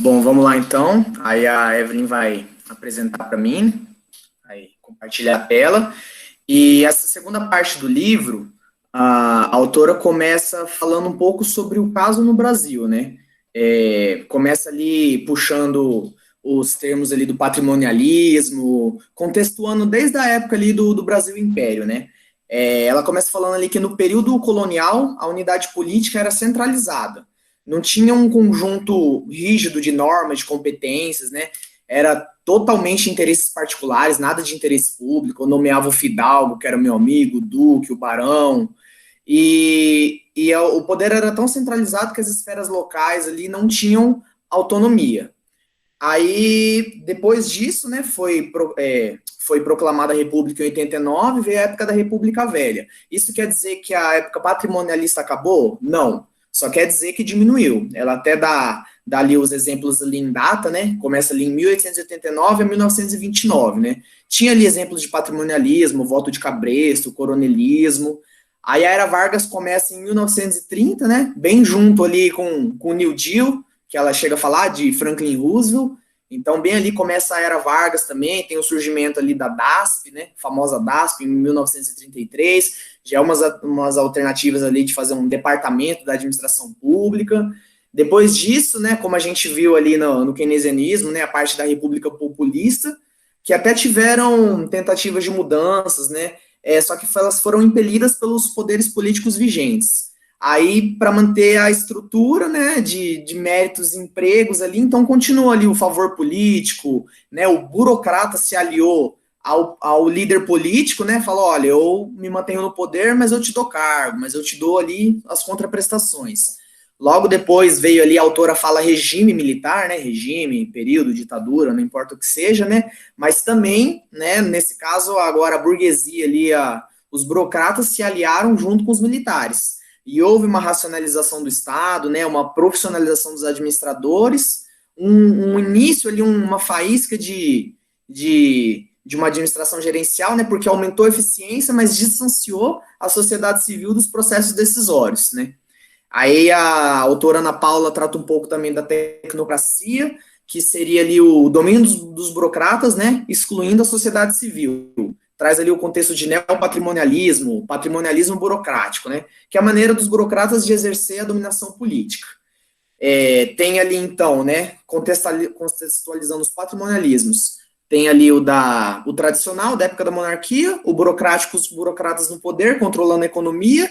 Bom, vamos lá então. Aí a Evelyn vai apresentar para mim, aí compartilhar a tela. E essa segunda parte do livro, a autora começa falando um pouco sobre o caso no Brasil, né? Começa ali puxando os termos ali do patrimonialismo, contextuando desde a época ali do Brasil Império, né? Ela começa falando ali que no período colonial a unidade política era centralizada, não tinha um conjunto rígido de normas, de competências, né? Era totalmente interesses particulares, nada de interesse público. Eu nomeava o fidalgo, que era meu amigo, o duque, o barão, o poder era tão centralizado que as esferas locais ali não tinham autonomia. Aí, depois disso, né, foi proclamada a República em 89, veio a época da República Velha. Isso quer dizer que a época patrimonialista acabou? Não. Só quer dizer que diminuiu. Ela até dá ali os exemplos ali em data, né? Começa ali em 1889 a 1929, né? Tinha ali exemplos de patrimonialismo, voto de cabresto, coronelismo. Aí a Era Vargas começa em 1930, né? Bem junto ali com o New Deal, que ela chega a falar de Franklin Roosevelt. Então, bem ali começa a Era Vargas também, tem o surgimento ali da DASP, né, a famosa DASP, em 1933, já é umas alternativas ali de fazer um departamento da administração pública. Depois disso, né, como a gente viu ali no keynesianismo, né, a parte da República Populista, que até tiveram tentativas de mudanças, né, só que elas foram impelidas pelos poderes políticos vigentes. Aí, para manter a estrutura, né, de méritos e empregos ali, então continua ali o favor político, né, o burocrata se aliou ao líder político, né, falou, olha, eu me mantenho no poder, mas eu te dou cargo, mas eu te dou ali as contraprestações. Logo depois veio ali, a autora fala regime militar, né, regime, período, ditadura, não importa o que seja, né, mas também, né, nesse caso, agora a burguesia ali, os burocratas se aliaram junto com os militares. E houve uma racionalização do Estado, né, uma profissionalização dos administradores, um início ali, uma faísca de uma administração gerencial, né, porque aumentou a eficiência, mas distanciou a sociedade civil dos processos decisórios, né. Aí a autora Ana Paula trata um pouco também da tecnocracia, que seria ali o domínio dos burocratas, né, excluindo a sociedade civil. Traz ali o contexto de neopatrimonialismo, patrimonialismo burocrático, né, que é a maneira dos burocratas de exercer a dominação política. Tem ali, então, né, contextualizando os patrimonialismos, tem ali o tradicional, da época da monarquia, o burocrático, os burocratas no poder, controlando a economia,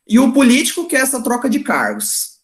e o político, que é essa troca de cargos,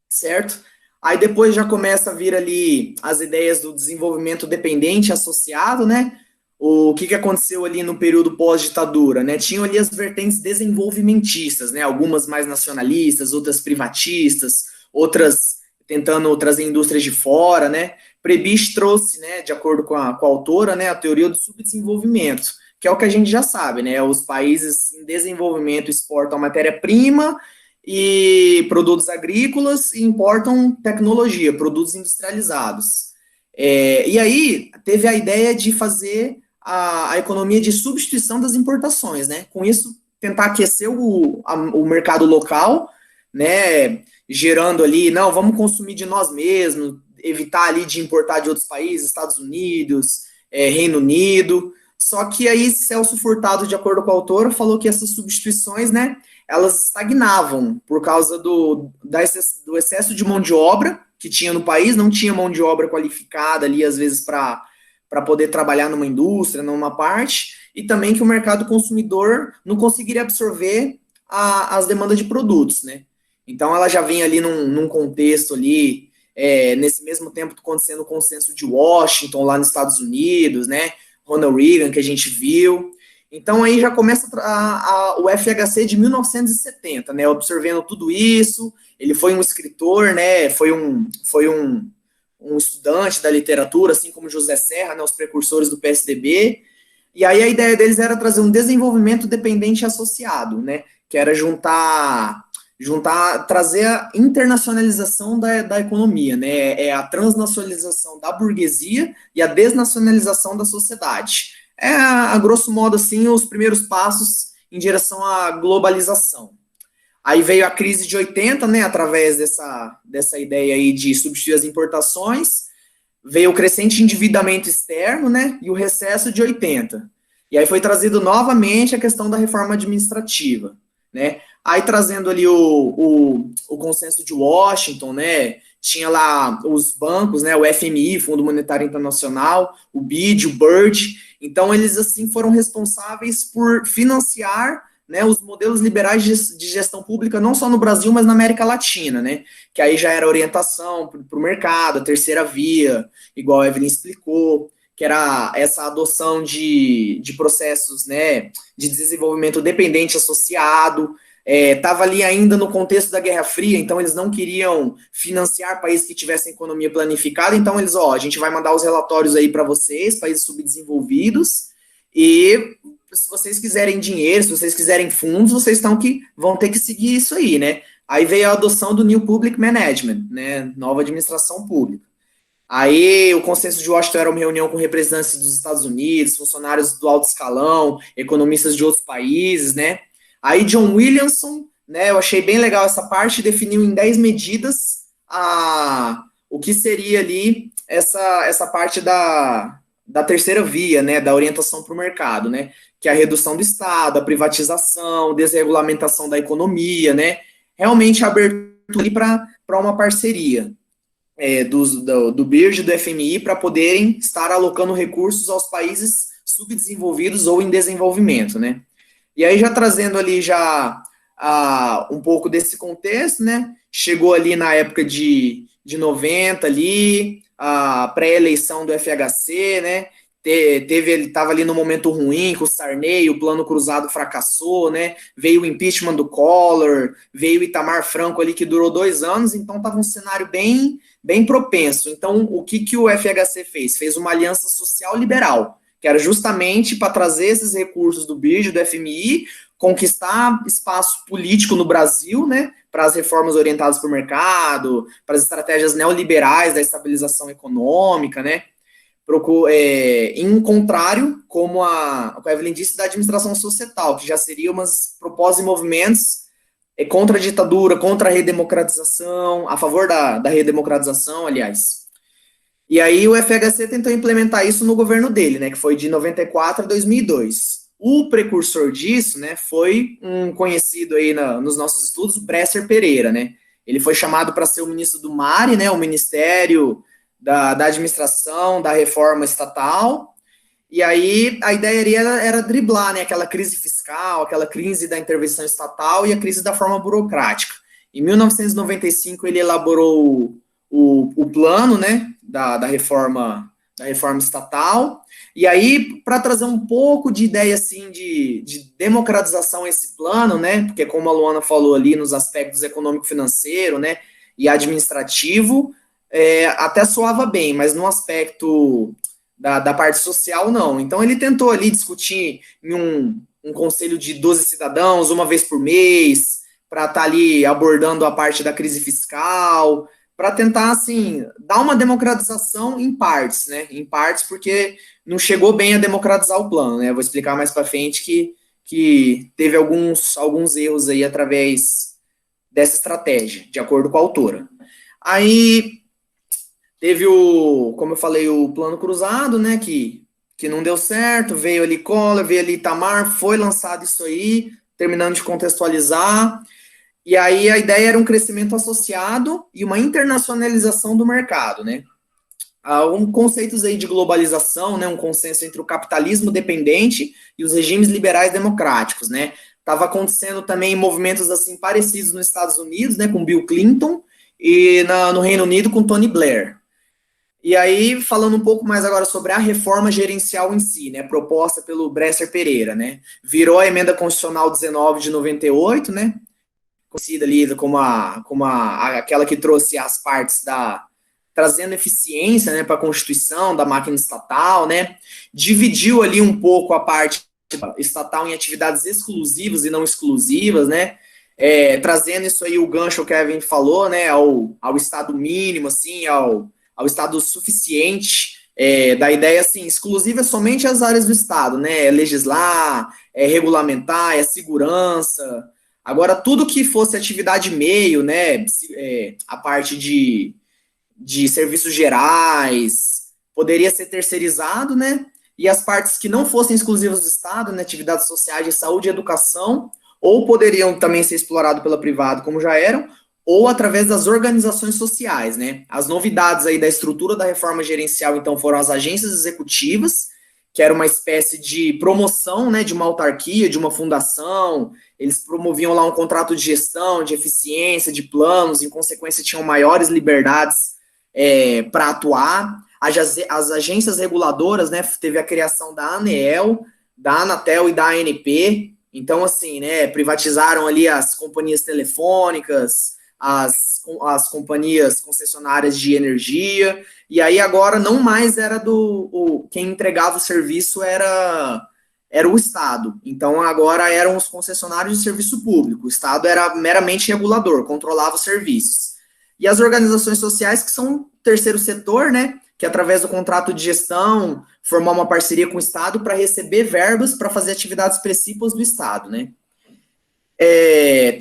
certo? Aí depois já começa a vir ali as ideias do desenvolvimento dependente associado, né? O que aconteceu ali no período pós-ditadura, né? Tinham ali as vertentes desenvolvimentistas, né? Algumas mais nacionalistas, outras privatistas, outras tentando trazer indústrias de fora, né? Prebisch trouxe, né, de acordo com a autora, né, a teoria do subdesenvolvimento, que é o que a gente já sabe, né? Os países em desenvolvimento exportam matéria-prima e produtos agrícolas e importam tecnologia, produtos industrializados. E aí teve a ideia de fazer a economia de substituição das importações, né? Com isso, tentar aquecer o mercado local, né? Gerando ali, não, vamos consumir de nós mesmos, evitar ali de importar de outros países, Estados Unidos, Reino Unido. Só que aí Celso Furtado, de acordo com a autora, falou que essas substituições, né, elas estagnavam por causa do excesso de mão de obra que tinha no país, não tinha mão de obra qualificada ali, às vezes, para poder trabalhar numa indústria, numa parte, e também que o mercado consumidor não conseguiria absorver as demandas de produtos, né? Então ela já vem ali num contexto ali, nesse mesmo tempo acontecendo o consenso de Washington lá nos Estados Unidos, né? Ronald Reagan, que a gente viu. Então aí já começa o FHC de 1970, né, absorvendo tudo isso. Ele foi um escritor, né, foi um estudante da literatura, assim como José Serra, né, os precursores do PSDB. E aí a ideia deles era trazer um desenvolvimento dependente associado, né, que era trazer a internacionalização da economia, né? É a transnacionalização da burguesia e a desnacionalização da sociedade. A grosso modo, assim, os primeiros passos em direção à globalização. Aí veio a crise de 80, né, através dessa ideia aí de substituir as importações, veio o crescente endividamento externo, né, e o recesso de 80. E aí foi trazido novamente a questão da reforma administrativa, né. Aí trazendo ali o consenso de Washington, né, tinha lá os bancos, né, o FMI, Fundo Monetário Internacional, o BID, o BIRD, então eles assim foram responsáveis por financiar, né, os modelos liberais de gestão pública, não só no Brasil, mas na América Latina, né, que aí já era orientação para o mercado, a terceira via, igual a Evelyn explicou, que era essa adoção de processos, né, de desenvolvimento dependente associado, estava ali ainda no contexto da Guerra Fria, então eles não queriam financiar países que tivessem economia planificada, então eles, a gente vai mandar os relatórios aí para vocês, países subdesenvolvidos, e se vocês quiserem dinheiro, se vocês quiserem fundos, vocês vão ter que seguir isso aí, né? Aí veio a adoção do New Public Management, né? Nova administração pública. Aí o consenso de Washington era uma reunião com representantes dos Estados Unidos, funcionários do alto escalão, economistas de outros países, né? Aí John Williamson, né? Eu achei bem legal essa parte, definiu em 10 medidas o que seria ali essa parte da terceira via, né? Da orientação para o mercado, né? Que é a redução do Estado, a privatização, desregulamentação da economia, né? Realmente a abertura para uma parceria do BIRD e do FMI para poderem estar alocando recursos aos países subdesenvolvidos ou em desenvolvimento, né? E aí já trazendo ali já um pouco desse contexto, né? Chegou ali na época de 90 ali, a pré-eleição do FHC, né? Ele estava ali no momento ruim com o Sarney, o plano cruzado fracassou, né? Veio o impeachment do Collor, veio o Itamar Franco ali que durou 2 anos, então estava um cenário bem propenso. Então, o que o FHC fez? Fez uma aliança social liberal, que era justamente para trazer esses recursos do BID, do FMI, conquistar espaço político no Brasil, né? Para as reformas orientadas para o mercado, para as estratégias neoliberais da estabilização econômica, né? Em contrário, como a Evelyn disse, da administração societal, que já seria umas propostas e movimentos contra a ditadura, contra a redemocratização, a favor da redemocratização, aliás. E aí o FHC tentou implementar isso no governo dele, né, que foi de 94 a 2002. O precursor disso, né, foi um conhecido aí nos nossos estudos, Bresser Pereira, né. Ele foi chamado para ser o ministro do MARE, né, o Ministério da administração, da reforma estatal, e aí a ideia era driblar, né, aquela crise fiscal, aquela crise da intervenção estatal e a crise da forma burocrática. Em 1995 ele elaborou o plano, né, da reforma estatal, e aí para trazer um pouco de ideia assim de democratização a esse plano, né, porque como a Luana falou ali nos aspectos econômico-financeiro, né, e administrativo, até soava bem, mas no aspecto da parte social, não. Então, ele tentou ali discutir em um conselho de 12 cidadãos, uma vez por mês, para estar ali abordando a parte da crise fiscal, para tentar, assim, dar uma democratização em partes, né? Em partes, porque não chegou bem a democratizar o plano, né? Eu vou explicar mais para frente que teve alguns erros aí através dessa estratégia, de acordo com a autora. Aí teve como eu falei, o plano cruzado, né, que não deu certo, veio ali Collor, veio ali Itamar, foi lançado isso aí, terminando de contextualizar, e aí a ideia era um crescimento associado e uma internacionalização do mercado, né. Conceitos aí de globalização, né, um consenso entre o capitalismo dependente e os regimes liberais democráticos, né. Estava acontecendo também movimentos assim parecidos nos Estados Unidos, né, com Bill Clinton, e no Reino Unido com Tony Blair. E aí, falando um pouco mais agora sobre a reforma gerencial em si, né, proposta pelo Bresser Pereira, né, virou a Emenda Constitucional 19 de 98, né, conhecida ali como aquela que trouxe as partes trazendo eficiência, né, para a Constituição da máquina estatal, né, dividiu ali um pouco a parte estatal em atividades exclusivas e não exclusivas, né, trazendo isso aí, o gancho que a Kevin falou, né, ao estado mínimo, assim, ao estado suficiente, da ideia, assim, exclusiva é somente as áreas do estado, né, legislar, regulamentar, segurança, Agora, tudo que fosse atividade meio, né, a parte de serviços gerais, poderia ser terceirizado, né? E as partes que não fossem exclusivas do Estado, né, atividades sociais de saúde e educação, ou poderiam também ser explorados pela privada, como já eram, ou através das organizações sociais, né? As novidades aí da estrutura da reforma gerencial, então, foram as agências executivas, que era uma espécie de promoção, né, de uma autarquia, de uma fundação. Eles promoviam lá um contrato de gestão, de eficiência, de planos, em consequência tinham maiores liberdades para atuar. As agências reguladoras, né, teve a criação da ANEEL, da Anatel e da ANP. Então, assim, né, privatizaram ali as companhias telefônicas, as companhias concessionárias de energia, e aí agora não mais era quem entregava o serviço era o Estado. Então agora eram os concessionários de serviço público. O Estado era meramente regulador, controlava os serviços. E as organizações sociais, que são o terceiro setor, né, que através do contrato de gestão, formar uma parceria com o Estado para receber verbas para fazer atividades principais do Estado, né.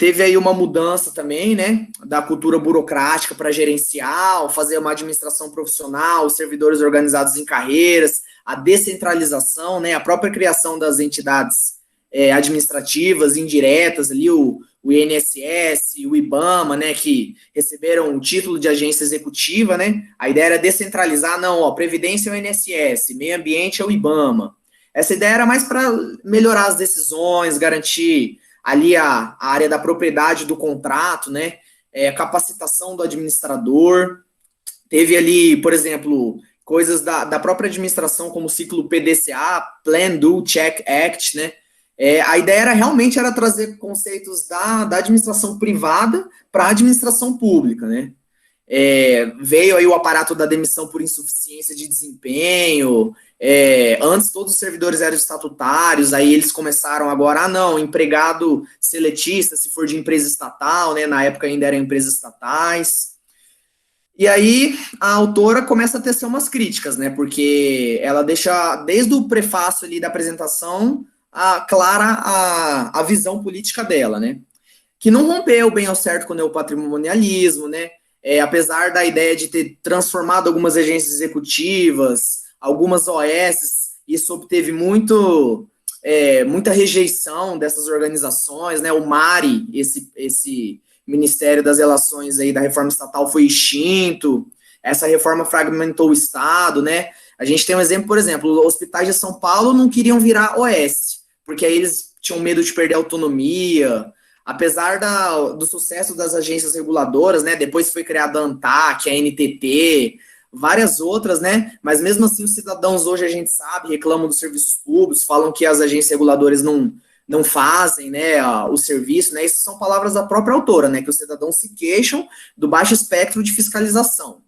Teve aí uma mudança também, né, da cultura burocrática para gerencial, fazer uma administração profissional, os servidores organizados em carreiras, a descentralização, né, a própria criação das entidades administrativas indiretas ali, o INSS, o IBAMA, né, que receberam o título de agência executiva, né, a ideia era descentralizar, não, ó, Previdência é o INSS, Meio Ambiente é o IBAMA. Essa ideia era mais para melhorar as decisões, garantir ali a área da propriedade do contrato, né, capacitação do administrador. Teve ali, por exemplo, coisas da própria administração, como o ciclo PDCA, Plan, Do, Check, Act, né. A ideia realmente era trazer conceitos da administração privada para a administração pública, né. Veio aí o aparato da demissão por insuficiência de desempenho. Antes todos os servidores eram estatutários, aí eles começaram agora, não, empregado seletista, se for de empresa estatal, né, na época ainda eram empresas estatais. E aí a autora começa a tecer umas críticas, né, porque ela deixa, desde o prefácio ali da apresentação, clara a visão política dela, né, que não rompeu bem ao certo com o neopatrimonialismo, né, apesar da ideia de ter transformado algumas agências executivas, algumas OS, isso obteve muita rejeição dessas organizações, né? O MARI, esse Ministério das Relações aí da Reforma Estatal, foi extinto. Essa reforma fragmentou o Estado, né? A gente tem um exemplo, por exemplo, os hospitais de São Paulo não queriam virar OS, porque aí eles tinham medo de perder a autonomia. Apesar do sucesso das agências reguladoras, né, depois foi criada a ANTAC, a NTT, várias outras, né, mas mesmo assim os cidadãos hoje, a gente sabe, reclamam dos serviços públicos, falam que as agências reguladoras não fazem, né, o serviço, né, isso são palavras da própria autora, né, que os cidadãos se queixam do baixo espectro de fiscalização.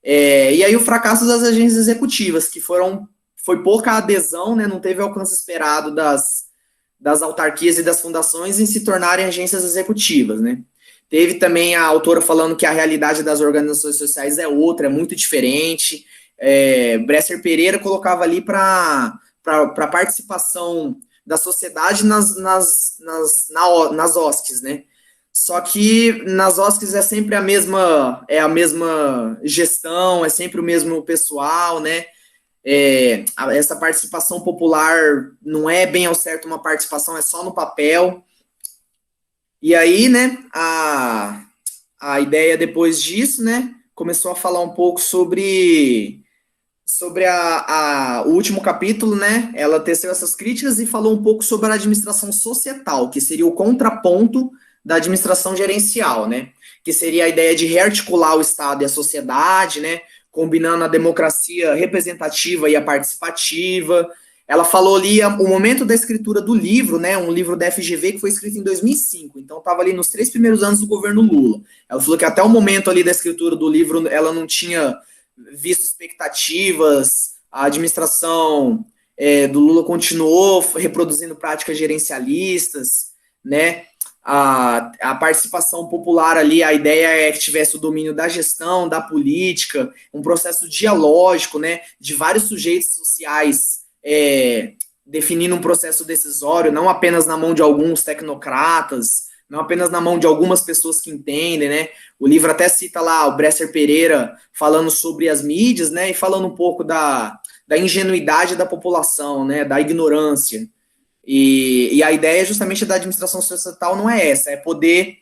E aí o fracasso das agências executivas, que foi pouca adesão, né, não teve o alcance esperado das autarquias e das fundações em se tornarem agências executivas, né. Teve também a autora falando que a realidade das organizações sociais é outra, é muito diferente. Bresser Pereira colocava ali para a participação da sociedade nas OSCs, né. Só que nas OSCs é sempre a mesma gestão, é sempre o mesmo pessoal, né. Essa participação popular não é bem ao certo uma participação, é só no papel. E aí, né, a ideia depois disso, né, começou a falar um pouco sobre o último capítulo, né, ela teceu essas críticas e falou um pouco sobre a administração societal, que seria o contraponto da administração gerencial, né, que seria a ideia de rearticular o Estado e a sociedade, né, combinando a democracia representativa e a participativa. Ela falou ali o momento da escritura do livro, né, um livro da FGV que foi escrito em 2005, então estava ali nos 3 primeiros anos do governo Lula. Ela falou que até o momento ali da escritura do livro, ela não tinha visto expectativas, a administração do Lula continuou reproduzindo práticas gerencialistas, né, a participação popular ali, a ideia é que tivesse o domínio da gestão, da política, um processo dialógico, né, de vários sujeitos sociais definindo um processo decisório, não apenas na mão de alguns tecnocratas, não apenas na mão de algumas pessoas que entendem, né? O livro até cita lá o Bresser Pereira falando sobre as mídias, né? E falando um pouco da ingenuidade da população, né? Da ignorância. E a ideia justamente da administração societal não é essa, é poder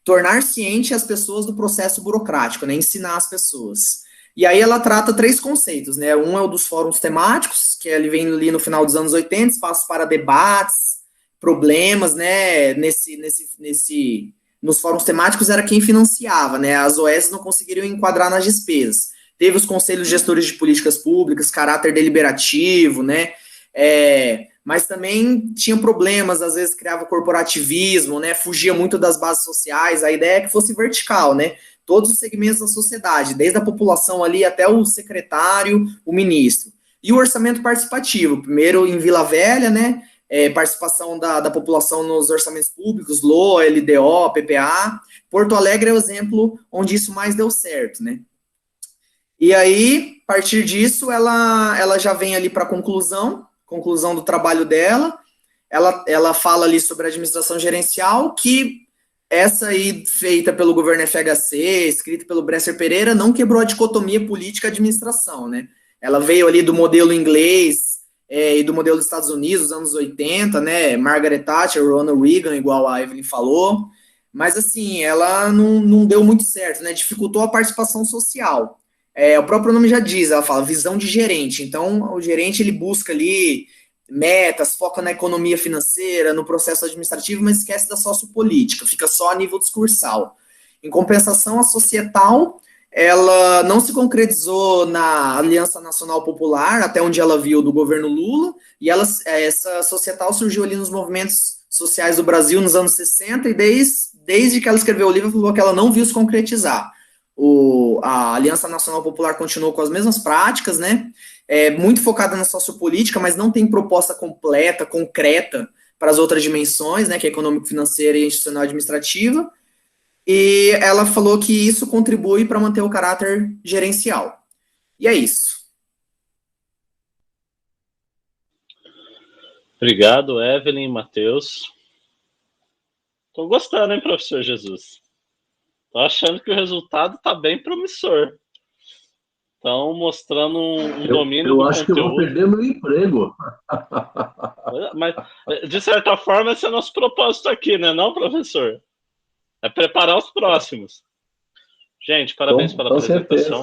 tornar ciente as pessoas do processo burocrático, né? Ensinar as pessoas. E aí ela trata três conceitos, né? Um é o dos fóruns temáticos, que ele vem ali no final dos anos 80, espaço para debates, problemas, né? Nos fóruns temáticos era quem financiava, né? As OS não conseguiriam enquadrar nas despesas. Teve os conselhos gestores de políticas públicas, caráter deliberativo, né? Mas também tinha problemas, às vezes criava corporativismo, né? Fugia muito das bases sociais. A ideia é que fosse vertical, né? Todos os segmentos da sociedade, desde a população ali até o secretário, o ministro. E o orçamento participativo, primeiro em Vila Velha, né? Participação da população nos orçamentos públicos, LOA, LDO, PPA. Porto Alegre é o exemplo onde isso mais deu certo, né? E aí, a partir disso, ela já vem ali para a conclusão do trabalho dela. Ela fala ali sobre a administração gerencial, que essa aí, feita pelo governo FHC, escrita pelo Bresser Pereira, não quebrou a dicotomia política-administração, né? Ela veio ali do modelo inglês e do modelo dos Estados Unidos, dos anos 80, né? Margaret Thatcher, Ronald Reagan, igual a Evelyn falou. Mas, assim, ela não deu muito certo, né? Dificultou a participação social. O próprio nome já diz, ela fala visão de gerente. Então, o gerente, ele busca ali metas, foca na economia financeira, no processo administrativo, mas esquece da sociopolítica, fica só a nível discursal. Em compensação, a societal, ela não se concretizou na Aliança Nacional Popular, até onde ela viu do governo Lula, e essa societal surgiu ali nos movimentos sociais do Brasil nos anos 60, e desde que ela escreveu o livro, falou que ela não viu se concretizar. A Aliança Nacional Popular continuou com as mesmas práticas, né? Muito focada na sociopolítica, mas não tem proposta completa, concreta para as outras dimensões, né? Que é econômico-financeira e institucional-administrativa. E ela falou que isso contribui para manter o caráter gerencial. E é isso. Obrigado, Evelyn, Matheus. Estou gostando, hein, professor Jesus? Tô achando que o resultado tá bem promissor. Estão mostrando um domínio do conteúdo. Eu acho que eu vou perder meu emprego. Mas, de certa forma, esse é o nosso propósito aqui, né, não, professor? É preparar os próximos. Gente, parabéns pela apresentação. Certeza.